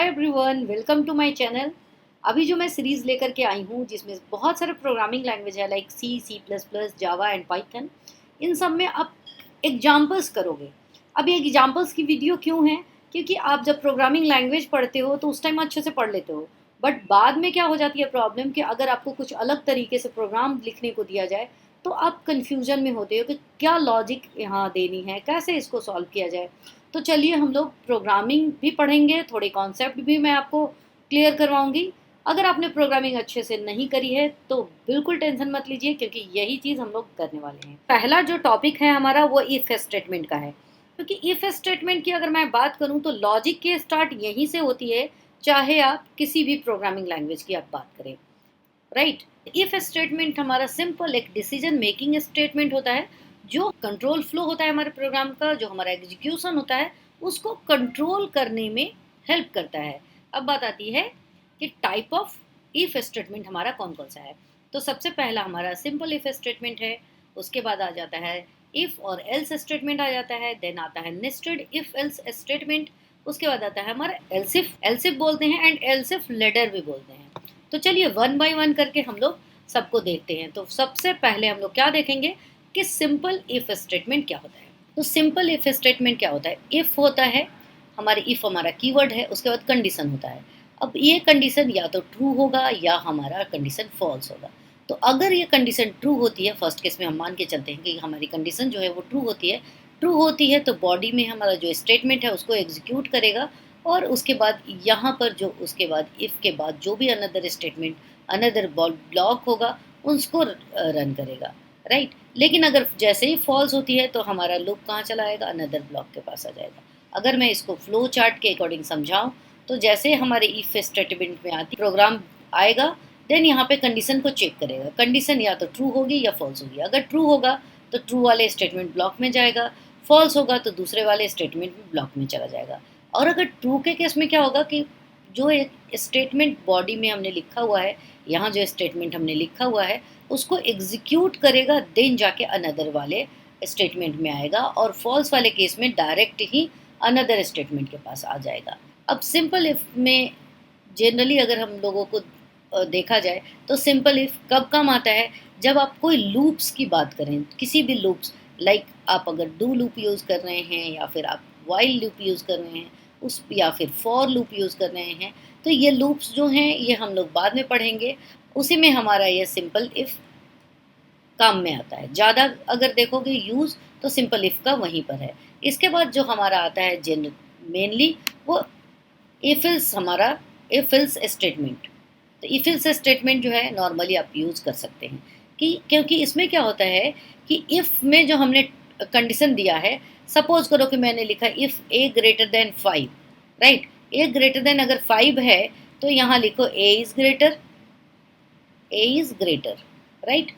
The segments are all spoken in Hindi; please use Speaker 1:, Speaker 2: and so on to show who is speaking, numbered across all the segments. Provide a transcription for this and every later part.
Speaker 1: Hi everyone, welcome to my channel. अभी जो मैं सीरीज़ लेकर के आई हूँ जिसमें बहुत सारे प्रोग्रामिंग लैंग्वेज है like C, C plus plus, Java and Python. इन सब में आप एग्जाम्पल्स करोगे। अब ये एग्जाम्पल्स की वीडियो क्यों है? क्योंकि आप जब प्रोग्रामिंग लैंग्वेज पढ़ते हो तो उस टाइम अच्छे से पढ़ लेते हो, बट बाद में क्या हो जाती है प्रॉब्लम कि अगर आपको कुछ अलग तरीके से प्रोग्राम लिखने को दिया जाए तो आप कन्फ्यूजन में होते हो कि क्या लॉजिक यहाँ देनी है, कैसे इसको सॉल्व किया जाए। तो चलिए हम लोग प्रोग्रामिंग भी पढ़ेंगे, थोड़े कॉन्सेप्ट भी मैं आपको क्लियर करवाऊंगी। अगर आपने प्रोग्रामिंग अच्छे से नहीं करी है तो बिल्कुल टेंशन मत लीजिए, क्योंकि यही चीज़ हम लोग करने वाले हैं। पहला जो टॉपिक है हमारा वो इफ स्टेटमेंट का है, क्योंकि इफ स्टेटमेंट की अगर मैं बात करूं तो लॉजिक की स्टार्ट यहीं से होती है, चाहे आप किसी भी प्रोग्रामिंग लैंग्वेज की आप बात करें। राइट। इफ स्टेटमेंट हमारा सिंपल एक डिसीजन मेकिंग स्टेटमेंट होता है, जो कंट्रोल फ्लो होता है हमारे प्रोग्राम का, जो हमारा एग्जीक्यूशन होता है उसको कंट्रोल करने में हेल्प करता है। अब बात आती है कि टाइप ऑफ इफ स्टेटमेंट हमारा कौन कौन सा है। तो सबसे पहला हमारा सिंपल इफ स्टेटमेंट है, उसके बाद आ जाता है इफ और एल्स स्टेटमेंट आ जाता है, देन आता है नेस्टेड इफ एल्स स्टेटमेंट, उसके बाद आता है हमारा एल्सिफ, एल्सिफ बोलते हैं एंड एल्सिफ लेडर भी बोलते हैं। तो चलिए वन बाय वन करके हम लोग सबको देखते हैं। तो सबसे पहले हम लोग क्या देखेंगे कि सिंपल इफ स्टेटमेंट क्या होता है। तो सिंपल इफ स्टेटमेंट क्या होता है? इफ होता है हमारे, इफ हमारा कीवर्ड है, उसके बाद कंडीशन होता है। अब ये कंडीशन या तो ट्रू होगा या हमारा कंडीशन फॉल्स होगा। तो अगर ये कंडीशन ट्रू होती है, फर्स्ट केस में हम मान के चलते हैं कि हमारी कंडीशन जो है वो ट्रू होती है तो बॉडी में हमारा जो स्टेटमेंट है उसको एग्जीक्यूट करेगा, और उसके बाद यहाँ पर जो उसके बाद इफ़ के बाद जो भी अनदर स्टेटमेंट, अनदर ब्लॉक होगा उसको रन करेगा। राइट। लेकिन अगर जैसे ही फॉल्स होती है तो हमारा लूप कहाँ चला आएगा? अनदर ब्लॉक के पास आ जाएगा। अगर मैं इसको फ्लो चार्ट के अकॉर्डिंग समझाऊं तो जैसे हमारे इफ स्टेटमेंट में आती प्रोग्राम आएगा, देन यहाँ पे कंडीशन को चेक करेगा। कंडीशन या तो ट्रू होगी या फॉल्स होगी। अगर ट्रू होगा तो ट्रू वाले स्टेटमेंट ब्लॉक में जाएगा, फॉल्स होगा तो दूसरे वाले स्टेटमेंट ब्लॉक में चला जाएगा। और अगर ट्रू के केस में क्या होगा कि जो एक स्टेटमेंट बॉडी में हमने लिखा हुआ है, यहाँ जो स्टेटमेंट हमने लिखा हुआ है उसको एग्जीक्यूट करेगा, देन जाके अनदर वाले स्टेटमेंट में आएगा, और फॉल्स वाले केस में डायरेक्ट ही अनदर स्टेटमेंट के पास आ जाएगा। अब सिंपल इफ में जनरली अगर हम लोगों को देखा जाए तो सिंपल इफ कब काम आता है? जब आप कोई लूप्स की बात करें, किसी भी लूप्स, लाइक आप अगर डू लूप यूज़ कर रहे हैं या फिर आप वाइल लूप यूज़ कर रहे हैं उस, या फिर फॉर लूप यूज़ कर रहे हैं, तो ये लूप्स जो हैं ये हम लोग बाद में पढ़ेंगे। उसी में हमारा ये सिंपल इफ़ काम में आता है। ज़्यादा अगर देखोगे यूज़ तो सिंपल इफ़ का वहीं पर है। इसके बाद जो हमारा आता है मेनली वो इफ एल्स, हमारा इफ एल्स स्टेटमेंट। तो इफ एल्स स्टेटमेंट जो है नॉर्मली आप यूज़ कर सकते हैं, कि क्योंकि इसमें क्या होता है कि इफ़ में जो हमने कंडीशन दिया है, सपोज करो कि मैंने लिखा if A greater than 5। Right. A greater than अगर 5 है तो यहाँ लिखो ए इज़ ग्रेटर। राइट।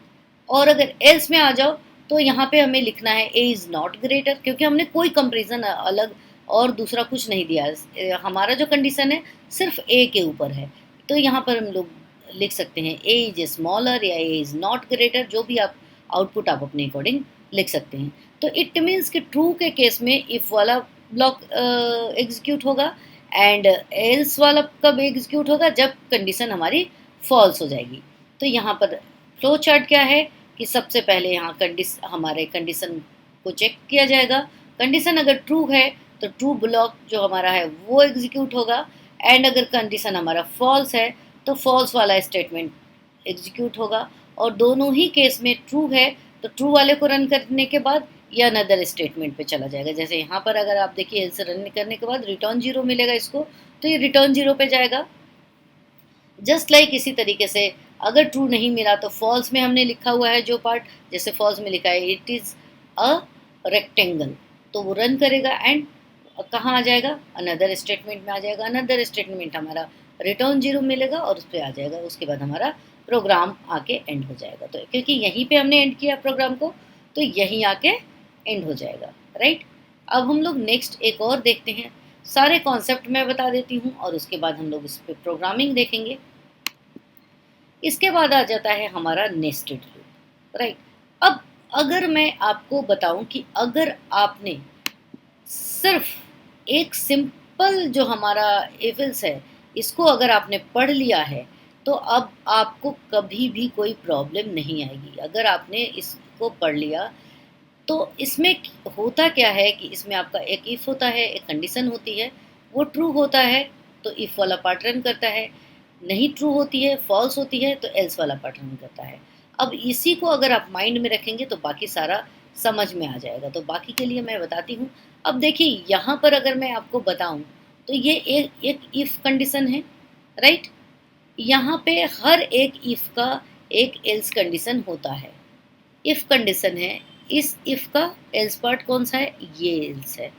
Speaker 1: और अगर एल्स में आ जाओ तो यहाँ पे हमें लिखना है ए इज़ नॉट ग्रेटर, क्योंकि हमने कोई कंपेरिजन अलग और दूसरा कुछ नहीं दिया। हमारा जो कंडीशन है सिर्फ ए के ऊपर है, तो यहाँ पर हम लोग लिख सकते हैं ए इज स्मॉलर या ए इज़ नॉट ग्रेटर, जो भी आप आउटपुट आप अपने अकॉर्डिंग लिख सकते हैं। तो इट मीन्स कि ट्रू के केस में इफ़ वाला ब्लॉक एग्जीक्यूट होगा, एंड एल्स वाला कब एग्जीक्यूट होगा? जब कंडीशन हमारी फॉल्स हो जाएगी। तो यहाँ पर फ्लो चार्ट क्या है कि सबसे पहले यहाँ हमारे कंडीशन को चेक किया जाएगा। कंडीशन अगर ट्रू है तो ट्रू ब्लॉक जो हमारा है वो एग्जीक्यूट होगा, एंड अगर कंडीशन हमारा फॉल्स है तो फॉल्स वाला स्टेटमेंट एग्जीक्यूट होगा। और दोनों ही केस में ट्रू है तो ट्रू वाले को रन करने के बाद यह अनदर स्टेटमेंट पे चला जाएगा। जैसे यहाँ पर अगर आप देखिए इसे रन करने के बाद रिटर्न 0 मिलेगा इसको, तो ये रिटर्न 0 पे जाएगा। जस्ट लाइक इसी तरीके से अगर ट्रू नहीं मिला तो फॉल्स में हमने लिखा हुआ है जो पार्ट, जैसे फॉल्स में लिखा है इट इज़ अ रेक्टेंगल, तो वो रन करेगा एंड कहाँ आ जाएगा? अनदर स्टेटमेंट में आ जाएगा। अनदर स्टेटमेंट हमारा रिटर्न 0 मिलेगा और उस पर आ जाएगा। उसके बाद हमारा प्रोग्राम आके एंड हो जाएगा। तो क्योंकि यहीं पे हमने एंड किया प्रोग्राम को, तो यहीं आके एंड हो जाएगा। राइट। अब हम लोग नेक्स्ट एक और देखते हैं। सारे कॉन्सेप्ट मैं बता देती हूँ और उसके बाद हम लोग इस पर प्रोग्रामिंग देखेंगे। इसके बाद आ जाता है हमारा नेस्टेड लूप। राइट। अब अगर मैं आपको बताऊं कि अगर आपने सिर्फ एक सिंपल जो हमारा इफ एल्स है, इसको अगर आपने पढ़ लिया है तो अब आपको कभी भी कोई प्रॉब्लम नहीं आएगी। अगर आपने इसको पढ़ लिया तो इसमें होता क्या है कि इसमें आपका एक इफ़ होता है, एक कंडीशन होती है, वो ट्रू होता है तो इफ़ वाला पार्ट रन करता है, नहीं ट्रू होती है, फॉल्स होती है तो एल्स वाला पार्ट रन करता है। अब इसी को अगर आप माइंड में रखेंगे तो बाकी सारा समझ में आ जाएगा। तो बाकी के लिए मैं बताती हूँ। अब देखिए यहाँ पर अगर मैं आपको बताऊँ तो ये एक इफ़ कंडीशन है, राइट? यहाँ पे हर एक इफ़ का एक एल्स कंडीशन होता है। इफ़ कंडीशन है, इस इफ़ का एल्स पार्ट कौन सा है? ये एल्स है।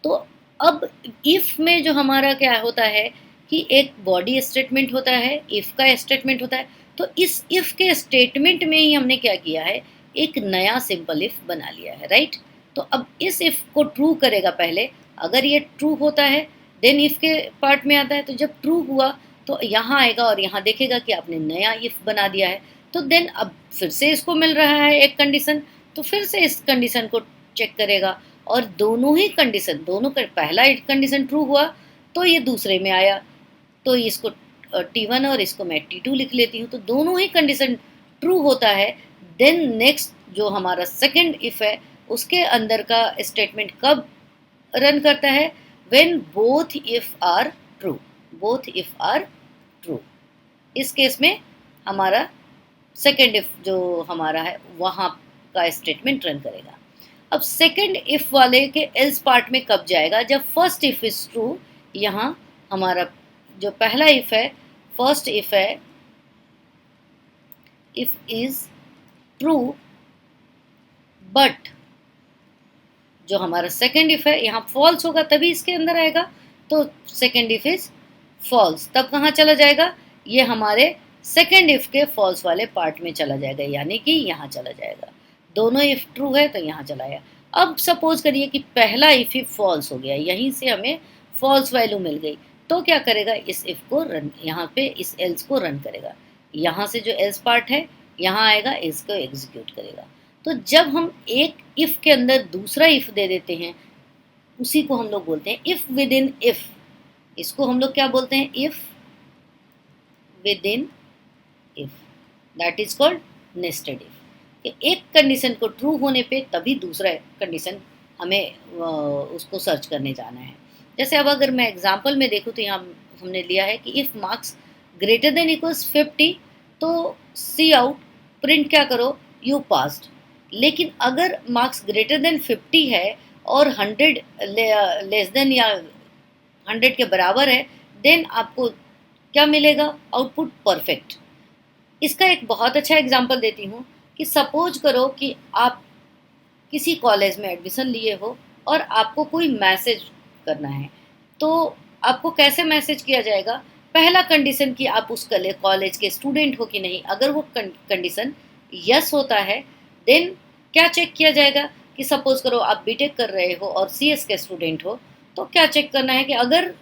Speaker 1: तो अब इफ़ में जो हमारा क्या होता है कि एक बॉडी स्टेटमेंट होता है, इफ़ का स्टेटमेंट होता है। तो इस इफ़ के स्टेटमेंट में ही हमने क्या किया है, एक नया सिंपल इफ़ बना लिया है, राइट? तो अब इस इफ़ को ट्रू करेगा पहले। अगर ये ट्रू होता है देन इफ़ के पार्ट में आता है, तो जब ट्रू हुआ तो यहाँ आएगा और यहाँ देखेगा कि आपने नया इफ़ बना दिया है। तो देन अब फिर से इसको मिल रहा है एक कंडीशन, तो फिर से इस कंडीशन को चेक करेगा और दोनों ही कंडीशन, दोनों का पहला कंडीशन ट्रू हुआ तो ये दूसरे में आया, तो इसको T1 और इसको मैं T2 लिख लेती हूँ। तो दोनों ही कंडीशन ट्रू होता है। देन नेक्स्ट जो हमारा सेकंड इफ है उसके अंदर का स्टेटमेंट कब रन करता है? When both if are true, both if are true. इस केस में हमारा सेकेंड इफ जो हमारा है वहाँ का स्टेटमेंट रन करेगा। अब सेकेंड इफ वाले के एल्स पार्ट में कब जाएगा? जब फर्स्ट इफ इज ट्रू। यहाँ हमारा जो पहला इफ है, फर्स्ट इफ है, इफ इज ट्रू बट जो हमारा सेकेंड इफ है यहाँ फॉल्स होगा तभी इसके अंदर आएगा। तो सेकेंड इफ इज फॉल्स, तब कहाँ चला जाएगा? ये हमारे सेकेंड इफ के फॉल्स वाले पार्ट में चला जाएगा, यानी कि यहाँ चला जाएगा। दोनों इफ ट्रू है तो यहाँ चला आया। अब सपोज करिए कि पहला इफ ही फॉल्स हो गया, यहीं से हमें फॉल्स वैल्यू मिल गई, तो क्या करेगा? इस इफ को रन, यहाँ पे इस एल्स को रन करेगा। यहाँ से जो एल्स पार्ट है यहाँ आएगा, इसको एग्जीक्यूट करेगा। तो जब हम एक इफ के अंदर दूसरा इफ दे देते हैं उसी को हम लोग बोलते हैं इफ विद इन इफ। इसको हम लोग क्या बोलते हैं? If with in if, that is called nested if. कि एक कंडीशन को ट्रू होने पे तभी दूसरा कंडीशन हमें उसको सर्च करने जाना है। जैसे अब अगर मैं एग्जांपल में देखूँ तो यहाँ हमने लिया है कि if marks greater than equals 50 तो सी आउट, प्रिंट क्या करो? You passed. लेकिन अगर मार्क्स ग्रेटर देन 50 है और 100 लेस देन या 100 के बराबर है, देन आपको क्या मिलेगा? Output perfect. इसका एक बहुत अच्छा एग्जांपल देती हूँ कि सपोज करो कि आप किसी कॉलेज में एडमिशन लिए हो और आपको कोई मैसेज करना है, तो आपको कैसे मैसेज किया जाएगा? पहला कंडीशन कि आप उस कॉलेज के स्टूडेंट हो कि नहीं। अगर वो कंडीशन यस होता है देन क्या चेक किया जाएगा कि सपोज करो आप बीटेक कर रहे हो और सीएस के स्टूडेंट हो, तो क्या चेक करना है कि अगर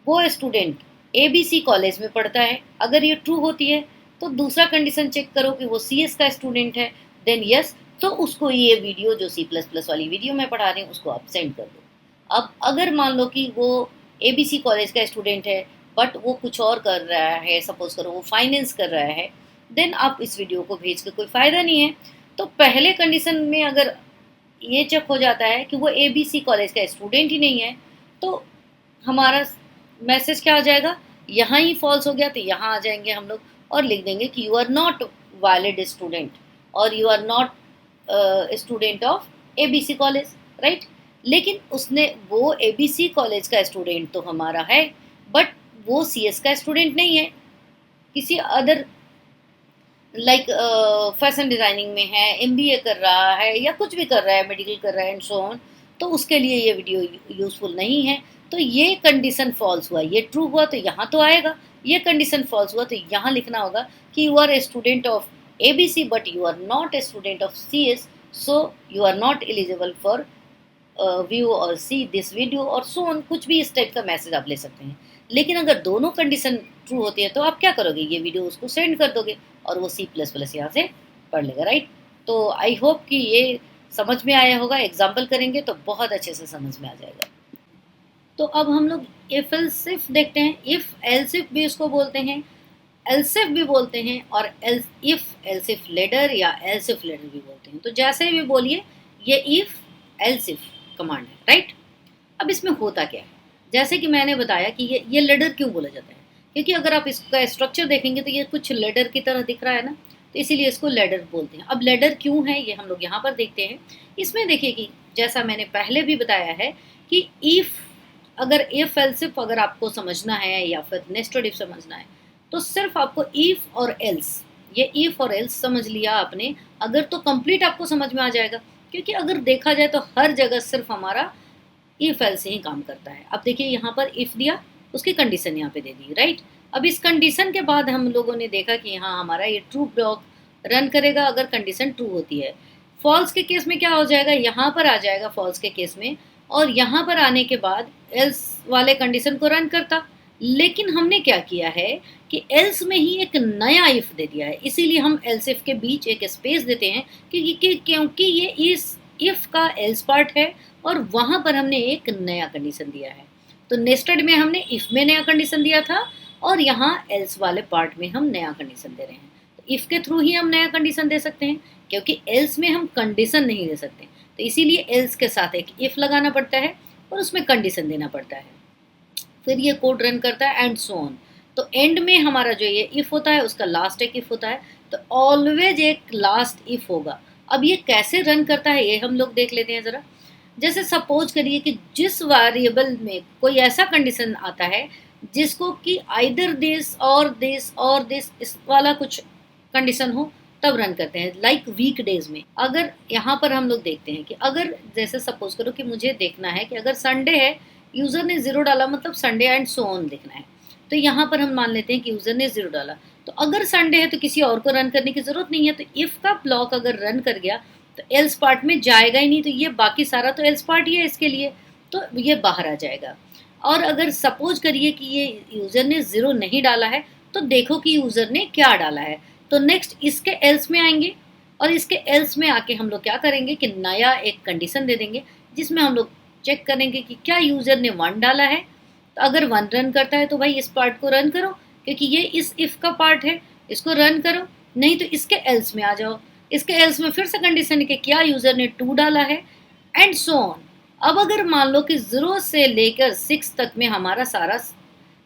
Speaker 1: वो स्टूडेंट एबीसी कॉलेज में पढ़ता है, अगर ये ट्रू होती है तो दूसरा कंडीशन चेक करो कि वो सीएस का स्टूडेंट है, देन यस, तो उसको ये वीडियो जो C++ वाली वीडियो मैं पढ़ा रही हूँ उसको आप सेंड कर दो। अब अगर मान लो कि वो एबीसी कॉलेज का स्टूडेंट है बट वो कुछ और कर रहा है, सपोज करो वो फाइनेंस कर रहा है, देन आप इस वीडियो को भेज के कोई फ़ायदा नहीं है। तो पहले कंडीशन में अगर ये चेक हो जाता है कि वो एबीसी कॉलेज का स्टूडेंट ही नहीं है तो हमारा मैसेज क्या आ जाएगा? यहाँ ही फॉल्स हो गया तो यहाँ आ जाएंगे हम लोग और लिख देंगे कि you are not valid student और you are not student of ABC college, right? लेकिन उसने वो एबीसी कॉलेज का स्टूडेंट तो हमारा है बट वो सीएस का स्टूडेंट नहीं है, किसी अदर लाइक फैशन डिज़ाइनिंग में है, एमबीए कर रहा है या कुछ भी कर रहा है, मेडिकल कर रहा है एंड सो ऑन, तो उसके लिए ये वीडियो यूज़फुल नहीं है। तो ये कंडीशन फॉल्स हुआ, ये ट्रू हुआ तो यहाँ तो आएगा, ये कंडीशन फॉल्स हुआ तो यहाँ लिखना होगा कि you are a student of ABC but you are not a student of CS, so you are not eligible for view और सी दिस वीडियो और सो ऑन, कुछ भी इस टाइप का मैसेज आप ले सकते हैं। लेकिन अगर दोनों कंडीशन ट्रू होती है तो आप क्या करोगे? ये वीडियो उसको सेंड कर दोगे और वो C++ यहाँ से पढ़ लेगा, राइट? तो आई होप कि ये समझ में आया होगा। एग्जाम्पल करेंगे तो बहुत अच्छे से समझ में आ जाएगा। तो अब हम लोग इफ एल्स इफ देखते हैं। इफ एल्स इफ भी इसको बोलते हैं, एल्स इफ भी बोलते हैं, और एल्स इफ लेडर या एल्स इफ लेडर भी बोलते हैं। तो जैसे भी बोलिए, ये इफ एल्स इफ कमांड है, राइट। अब इसमें होता क्या है, जैसे कि मैंने बताया कि ये लेडर क्यों बोला जाता है, क्योंकि अगर आप इसका स्ट्रक्चर देखेंगे तो ये कुछ लेडर की तरह दिख रहा है ना, तो इसीलिए इसको लेडर बोलते हैं। अब लेडर क्यों है ये हम लोग यहाँ पर देखते हैं। इसमें देखिए कि जैसा मैंने पहले भी बताया है कि इफ, अगर इफ एल्स इफ अगर आपको समझना है या फिर नेस्टेड इफ समझना है, तो सिर्फ आपको इफ और एल्स, ये इफ और एल्स समझ लिया आपने अगर, तो कंप्लीट आपको समझ में आ जाएगा। क्योंकि अगर देखा जाए तो हर जगह सिर्फ हमारा इफ एल्स ही काम करता है। अब देखिए यहाँ पर इफ दिया, उसकी कंडीशन यहाँ पे दे दी, राइट। अब इस कंडीशन के बाद हम लोगों ने देखा कि हाँ हमारा ये ट्रू ब्लॉक रन करेगा अगर कंडीशन ट्रू होती है। फॉल्स के केस में क्या हो जाएगा, यहाँ पर आ जाएगा फॉल्स के केस में, और यहाँ पर आने के बाद एल्स वाले कंडीशन को रन करता। लेकिन हमने क्या किया है कि एल्स में ही एक नया इफ दे दिया है, इसीलिए हम एल्स इफ के बीच एक स्पेस देते हैं क्योंकि ये इस इफ का एल्स पार्ट है और वहां पर हमने एक नया कंडीशन दिया है। तो नेस्टेड में हमने इफ में नया कंडीशन दिया था और यहाँ एल्स वाले पार्ट में हम नया कंडीशन दे रहे हैं। तो इफ के थ्रू ही हम नया कंडीशन दे सकते हैं, क्योंकि एल्स में हम कंडीशन नहीं दे सकते, तो इसीलिए एल्स के साथ एक इफ लगाना पड़ता है और उसमें कंडीशन देना पड़ता है। फिर ये कोड रन करता है एंड सो ऑन। तो एंड में हमारा जो ये इफ होता है उसका लास्ट एक इफ होता है, तो ऑलवेज एक लास्ट इफ होगा। अब ये कैसे रन करता है ये हम लोग देख लेते हैं ज़रा। जैसे सपोज करिए कि जिस वेरिएबल में कोई ऐसा कंडीशन आता है जिसको कि आइदर दिस और दिस और दिस, इस वाला कुछ कंडीशन हो, तब रन करते हैं। लाइक वीक डेज में अगर यहाँ पर हम लोग देखते हैं कि अगर जैसे सपोज करो कि मुझे देखना है कि अगर संडे है, यूज़र ने 0 डाला मतलब संडे एंड सो ऑन देखना है, तो यहाँ पर हम मान लेते हैं कि यूज़र ने 0 डाला, तो अगर संडे है तो किसी और को रन करने की ज़रूरत नहीं है। तो इफ़ का ब्लॉक अगर रन कर गया तो एल्स पार्ट में जाएगा ही नहीं, तो ये बाकी सारा तो एल्स पार्ट ही है इसके लिए, तो ये बाहर आ जाएगा। और अगर सपोज करिए कि ये यूज़र ने 0 नहीं डाला है, तो देखो कि यूज़र ने क्या डाला है, तो नेक्स्ट इसके एल्स में आएंगे और इसके एल्स में आके हम लोग क्या करेंगे कि नया एक कंडीशन दे देंगे जिसमें हम लोग चेक करेंगे कि क्या यूज़र ने 1 डाला है। तो अगर 1 रन करता है तो भाई इस पार्ट को रन करो, क्योंकि ये इस इफ़ का पार्ट है, इसको रन करो। नहीं तो इसके एल्स में आ जाओ, इसके एल्स में फिर से कंडीशन है कि क्या यूज़र ने 2 डाला है एंड सो ऑन। अब अगर मान लो कि 0 से लेकर 6 तक में हमारा सारा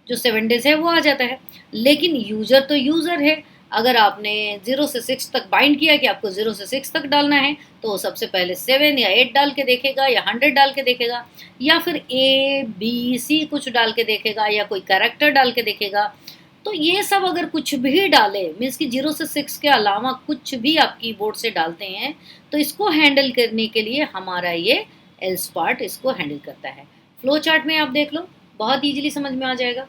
Speaker 1: जो 7 डेज है वो आ जाता है, लेकिन यूज़र तो यूज़र है। अगर आपने 0 से 6 तक बाइंड किया कि आपको 0 से 6 तक डालना है, तो वो सबसे पहले 7 या 8 डाल के देखेगा या 100 डाल के देखेगा, या फिर ABC कुछ डाल के देखेगा या कोई कैरेक्टर डाल के देखेगा। तो ये सब अगर कुछ भी डाले, मीन्स कि 0 से 6 के अलावा कुछ भी आप कीबोर्ड से डालते हैं, तो इसको हैंडल करने के लिए हमारा ये एल्स पार्ट इसको हैंडल करता है। फ्लो चार्ट में आप देख लो, बहुत ईजिली समझ में आ जाएगा।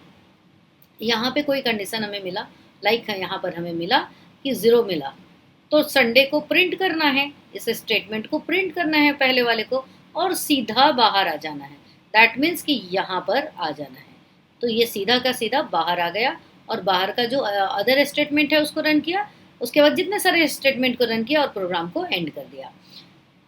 Speaker 1: यहाँ पे कोई कंडीशन हमें मिला, लाइक यहाँ पर हमें मिला कि 0 मिला, तो संडे को प्रिंट करना है, इस स्टेटमेंट को प्रिंट करना है पहले वाले को, और सीधा बाहर आ जाना है। दैट मीन्स कि यहाँ पर आ जाना है, तो ये सीधा का सीधा बाहर आ गया और बाहर का जो अदर स्टेटमेंट है उसको रन किया, उसके बाद जितने सारे स्टेटमेंट को रन किया और प्रोग्राम को एंड कर दिया।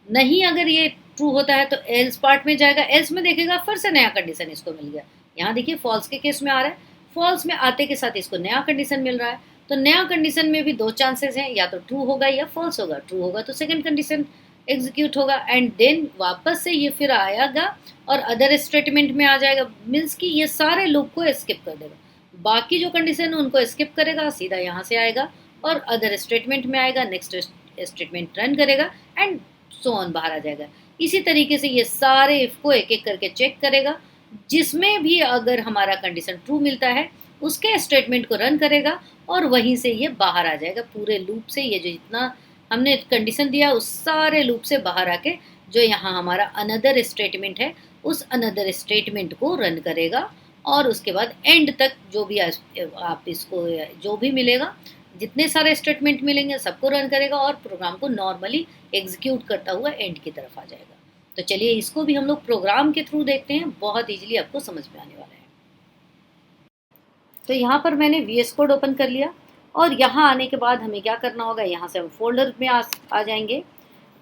Speaker 1: नहीं अगर ये ट्रू होता है तो एल्स पार्ट में जाएगा, एल्स में देखेगा फिर से नया कंडीशन इसको मिल गया। यहाँ देखिए फॉल्स के केस में आ रहा है, फॉल्स में आते के साथ इसको नया कंडीशन मिल रहा है, तो नया कंडीशन में भी 2 चांसेस हैं, या तो ट्रू होगा या फॉल्स होगा। ट्रू होगा तो सेकंड कंडीशन एग्जीक्यूट होगा एंड देन वापस से ये फिर आएगा और अदर स्टेटमेंट में आ जाएगा, मीन्स कि ये सारे लूप को स्किप कर देगा। बाकी जो कंडीशन है उनको स्किप करेगा, सीधा यहाँ से आएगा और अदर स्टेटमेंट में आएगा, नेक्स्ट स्टेटमेंट रन करेगा एंड सो ऑन बाहर आ जाएगा। इसी तरीके से ये सारे इफ को एक एक करके चेक करेगा, जिसमें भी अगर हमारा कंडीशन ट्रू मिलता है उसके स्टेटमेंट को रन करेगा और वहीं से ये बाहर आ जाएगा पूरे लूप से। ये जो जितना हमने कंडीशन दिया उस सारे लूप से बाहर आके जो यहाँ हमारा अनदर स्टेटमेंट है उस अनदर स्टेटमेंट को रन करेगा, और उसके बाद एंड तक जो भी आप इसको जो भी मिलेगा, जितने सारे स्टेटमेंट मिलेंगे सबको रन करेगा और प्रोग्राम को नॉर्मली एग्जीक्यूट करता हुआ एंड की तरफ आ जाएगा। तो चलिए इसको भी हम लोग प्रोग्राम के थ्रू देखते हैं, बहुत इजीली आपको समझ में आने वाला है। तो यहाँ पर मैंने VS कोड ओपन कर लिया और यहाँ आने के बाद हमें क्या करना होगा, यहाँ से हम फोल्डर में आ जाएंगे।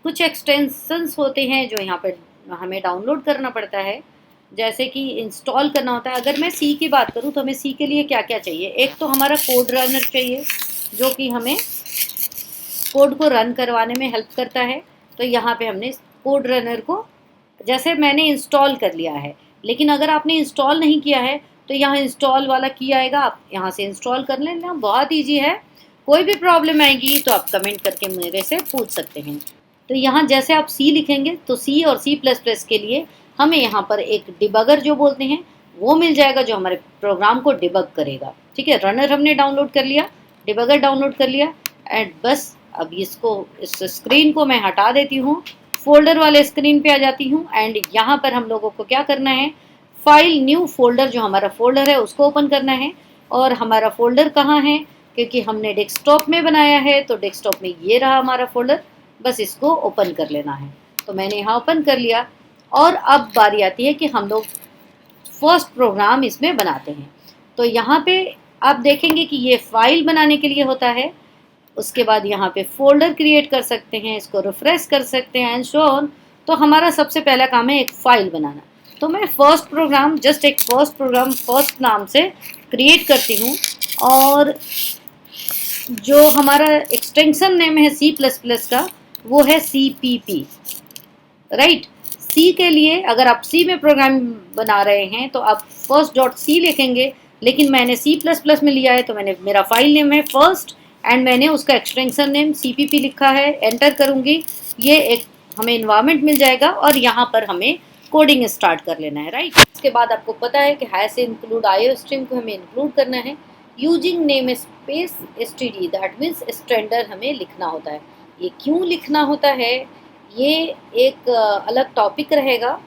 Speaker 1: कुछ एक्सटेंशंस होते हैं जो यहाँ पर हमें डाउनलोड करना पड़ता है, जैसे कि इंस्टॉल करना होता है। अगर मैं सी की बात करूँ तो हमें सी के लिए क्या क्या चाहिए, एक तो हमारा कोड रनर चाहिए जो कि हमें कोड को रन करवाने में हेल्प करता है। तो यहाँ पे हमने कोड रनर को, जैसे मैंने इंस्टॉल कर लिया है, लेकिन अगर आपने इंस्टॉल नहीं किया है तो यहाँ इंस्टॉल वाला की आएगा, आप यहाँ से इंस्टॉल कर लेना, बहुत ईजी है। कोई भी प्रॉब्लम आएगी तो आप कमेंट करके मेरे से पूछ सकते हैं। तो यहाँ जैसे आप सी लिखेंगे तो सी और सी प्लस प्लस के लिए हमें यहाँ पर एक डिबगर जो बोलते हैं वो मिल जाएगा, जो हमारे प्रोग्राम को डिबग करेगा। ठीक है, रनर हमने डाउनलोड कर लिया, डिबगर डाउनलोड कर लिया, एंड बस अब इसको, इस स्क्रीन को मैं हटा देती हूँ, फोल्डर वाले स्क्रीन पे आ जाती हूँ। एंड यहाँ पर हम लोगों को क्या करना है, फाइल न्यू फोल्डर, जो हमारा फोल्डर है उसको ओपन करना है। और हमारा फोल्डर कहाँ है, क्योंकि हमने डेस्कटॉप में बनाया है तो डेस्कटॉप में ये रहा हमारा फोल्डर, बस इसको ओपन कर लेना है। तो मैंने यहाँ ओपन कर लिया। और अब बारी आती है कि हम लोग फर्स्ट प्रोग्राम इसमें बनाते हैं। तो यहाँ पे आप देखेंगे कि ये फाइल बनाने के लिए होता है, उसके बाद यहाँ पे फोल्डर क्रिएट कर सकते हैं, इसको रिफ्रेश कर सकते हैं एंड सो ऑन। तो हमारा सबसे पहला काम है एक फाइल बनाना। तो मैं फर्स्ट प्रोग्राम, जस्ट एक फर्स्ट प्रोग्राम फर्स्ट नाम से क्रिएट करती हूँ, और जो हमारा एक्सटेंशन नेम है सी प्लस प्लस का वो है CPP, राइट। सी के लिए अगर आप सी में प्रोग्राम बना रहे हैं तो आप फर्स्ट डॉट सी लिखेंगे, लेकिन मैंने सी प्लस प्लस में लिया है तो मैंने, मेरा फाइल नेम है फर्स्ट एंड मैंने उसका एक्सटेंशन नेम CPP लिखा है। एंटर करूँगी, ये एक हमें इन्वायरमेंट मिल जाएगा और यहाँ पर हमें कोडिंग स्टार्ट कर लेना है, राइट। इसके बाद आपको पता है कि हाई से इंक्लूड आईओ स्ट्रीम को हमें इंक्लूड करना है। Using name space std, that means standard हमें लिखना होता है। ये क्यों लिखना होता है, ये एक अलग टॉपिक रहेगा,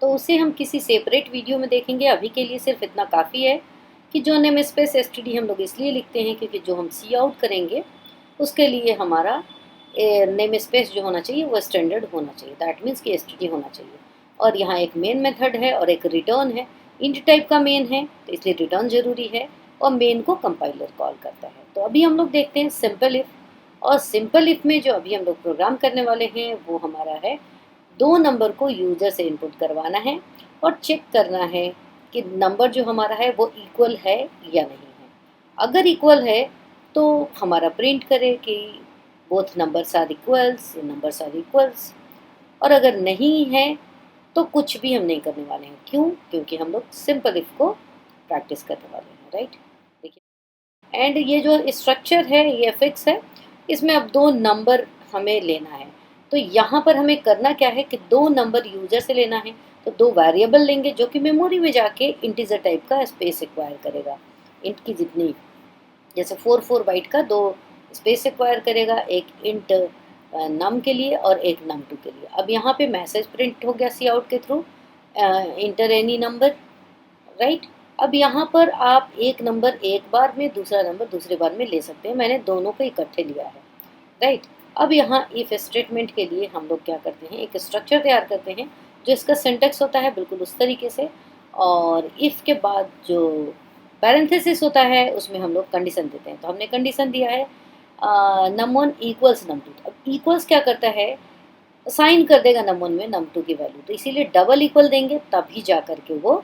Speaker 1: तो उसे हम किसी सेपरेट वीडियो में देखेंगे। अभी के लिए सिर्फ इतना काफ़ी है कि जो नेम स्पेस std हम लोग इसलिए लिखते हैं क्योंकि जो हम सी आउट करेंगे उसके लिए हमारा नेम स्पेस जो होना चाहिए वो स्टैंडर्ड होना चाहिए, दैट मीन्स कि std होना चाहिए। और यहाँ एक मेन मेथड है और एक रिटर्न है, इंट टाइप का मेन है तो इसलिए रिटर्न ज़रूरी है, और मेन को कंपाइलर कॉल करता है। तो अभी हम लोग देखते हैं सिंपल इफ़। और सिंपल इफ में जो अभी हम लोग प्रोग्राम करने वाले हैं वो हमारा है, दो नंबर को यूज़र से इनपुट करवाना है और चेक करना है कि नंबर जो हमारा है वो इक्वल है या नहीं है। अगर इक्वल है तो हमारा प्रिंट करे कि both numbers are equals, numbers are equals. और अगर नहीं है तो कुछ भी हम नहीं करने वाले हैं। क्यों? क्योंकि हम लोग सिंपल इफ को प्रैक्टिस करने वाले हैं, राइट। देखिए, एंड ये जो स्ट्रक्चर है ये फिक्स है, इसमें अब दो नंबर हमें लेना है। तो यहाँ पर हमें करना क्या है कि दो नंबर यूजर से लेना है, तो दो वेरिएबल लेंगे जो कि मेमोरी में जाके इंटीजर टाइप का स्पेस एक्वायर करेगा, इंट की जितनी, जैसे 4 बाइट का दो स्पेस एक्वायर करेगा, एक इंट नम के लिए और एक num2 के लिए। अब यहाँ पे मैसेज प्रिंट हो गया सी आउट के through, inter any number, right. अब यहाँ पर आप एक नंबर एक बार में, दूसरा नंबर दूसरे बार में ले सकते हैं, मैंने दोनों को इकट्ठे लिया है, राइट। अब यहाँ इफ स्टेटमेंट के लिए हम लोग क्या करते हैं, एक स्ट्रक्चर तैयार करते हैं जो इसका सिंटेक्स होता है बिल्कुल उस तरीके से, और इफ के बाद जो पैरेंथेसिस होता है उसमें हम लोग कंडीशन देते हैं। तो हमने कंडीशन दिया है num1 इक्वल्स num2। अब इक्वल्स क्या करता है, साइन कर देगा num1 में num2 की वैल्यू, तो इसीलिए डबल इक्वल देंगे तभी जा करके वो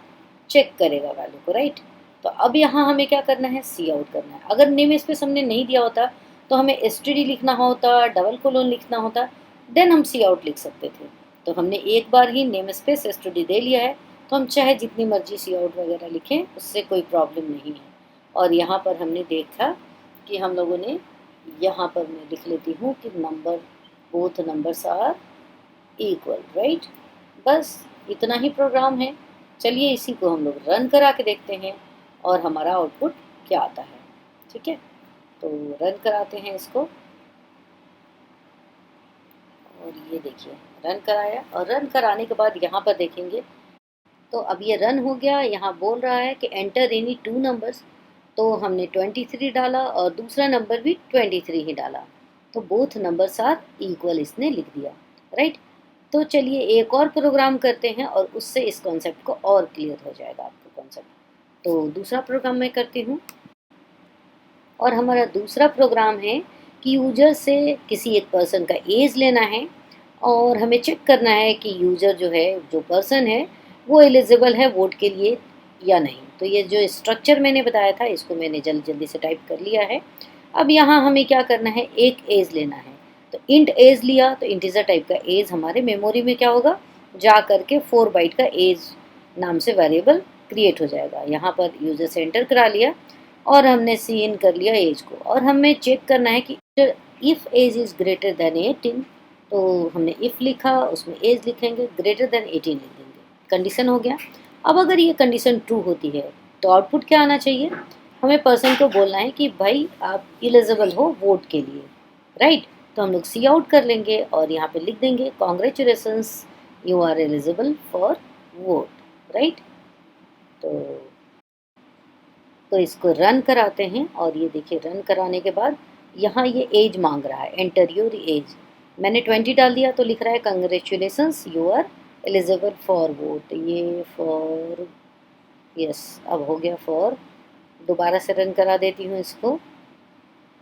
Speaker 1: चेक करेगा वैल्यू को, राइट। तो अब यहाँ हमें क्या करना है, सी आउट करना है। अगर नेम स्पेस हमने नहीं दिया होता तो हमें std लिखना होता, डबल कोलोन लिखना होता, देन हम सी आउट लिख सकते थे। तो हमने एक बार ही नेम स्पेस std दे लिया है, तो हम चाहे जितनी मर्जी सी आउट वगैरह लिखें, उससे कोई प्रॉब्लम नहीं है। और यहाँ पर हमने देखा कि हम लोगों ने, यहाँ पर मैं लिख लेती हूँ कि number, both numbers are equal, right. बस इतना ही प्रोग्राम है। चलिए इसी को हम लोग रन करा के देखते हैं और हमारा आउटपुट क्या आता है, ठीक है। तो रन कराते हैं इसको, और ये देखिए रन कराया, और रन कराने के बाद यहाँ पर देखेंगे तो अब ये रन हो गया। यहाँ बोल रहा है कि एंटर एनी टू नंबर्स, तो हमने 23 डाला और दूसरा नंबर भी 23 ही डाला, तो बोथ नंबर्स आर इक्वल इसने लिख दिया, राइट। तो चलिए एक और प्रोग्राम करते हैं और उससे इस कॉन्सेप्ट को और क्लियर हो जाएगा आपको कॉन्सेप्ट। तो दूसरा प्रोग्राम मैं करती हूँ, और हमारा दूसरा प्रोग्राम है कि यूजर से किसी एक पर्सन का एज लेना है और हमें चेक करना है कि यूजर जो है, जो पर्सन है वो एलिजिबल है वोट के लिए या नहीं। तो ये जो स्ट्रक्चर मैंने बताया था इसको मैंने जल्दी जल्दी से टाइप कर लिया है। अब यहाँ हमें क्या करना है, एक एज लेना है। तो इंट एज लिया तो इंटीजर टाइप का एज हमारे मेमोरी में क्या होगा, जा करके 4 बाइट का एज नाम से वेरिएबल क्रिएट हो जाएगा। यहाँ पर यूजर से एंटर करा लिया और हमने सी इन कर लिया एज को, और हमें चेक करना है कि if age is greater than 18, तो हमने इफ़ लिखा, उसमें एज लिखेंगे, ग्रेटर देन 18 लिख देंगे, कंडीशन हो गया। अब अगर ये कंडीशन ट्रू होती है तो आउटपुट क्या आना चाहिए, हमें पर्सन को बोलना है कि भाई आप एलिजिबल हो वोट के लिए, राइट। तो हम लोग सी आउट कर लेंगे और यहाँ पे लिख देंगे congratulations you are eligible for vote, right. तो इसको रन कराते हैं और ये देखिए रन कराने के बाद यहाँ ये एज मांग रहा है, एंटर योर एज। मैंने 20 डाल दिया तो लिख रहा है congratulations you are eligible for vote, ये फॉर, यस अब हो गया फॉर। दोबारा से रन करा देती हूँ इसको